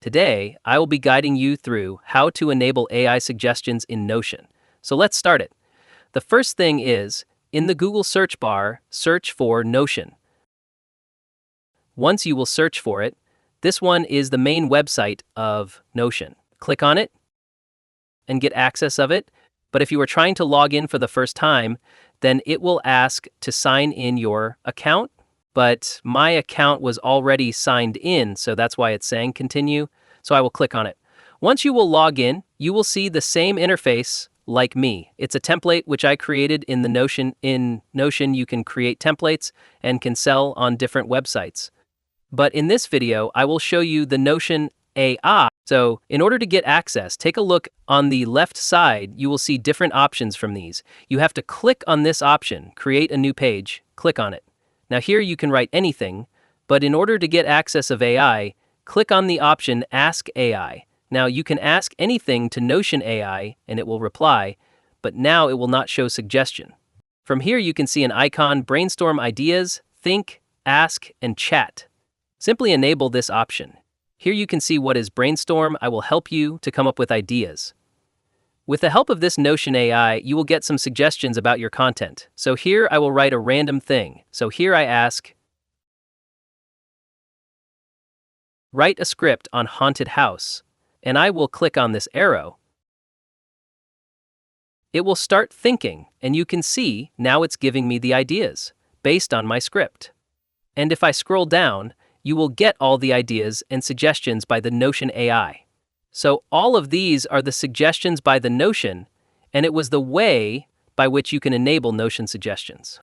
Today, I will be guiding you through how to enable AI suggestions in Notion. So let's start it. The first thing is, in the Google search bar, search for Notion. Once you will search for it, this one is the main website of Notion. Click on it and get access of it. But if you are trying to log in for the first time, then it will ask to sign in your account. But my account was already signed in, so that's why it's saying continue. So I will click on it. Once you will log in, you will see the same interface like me. It's a template which I created in the Notion. In Notion, you can create templates and can sell on different websites. But in this video, I will show you the Notion AI. So in order to get access, take a look on the left side. You will see different options from these. You have to click on this option, create a new page, click on it. Now here you can write anything, but in order to get access of AI, click on the option Ask AI. Now you can ask anything to Notion AI and it will reply, but now it will not show suggestion. From here you can see an icon, brainstorm ideas, think, ask, and chat. Simply enable this option. Here you can see what is brainstorm. I will help you to come up with ideas. With the help of this Notion AI, you will get some suggestions about your content. So here I will write a random thing. So here I ask, write a script on haunted house, and I will click on this arrow. It will start thinking, and you can see now it's giving me the ideas based on my script. And if I scroll down, you will get all the ideas and suggestions by the Notion AI. So all of these are the suggestions by the Notion, and it was the way by which you can enable Notion suggestions.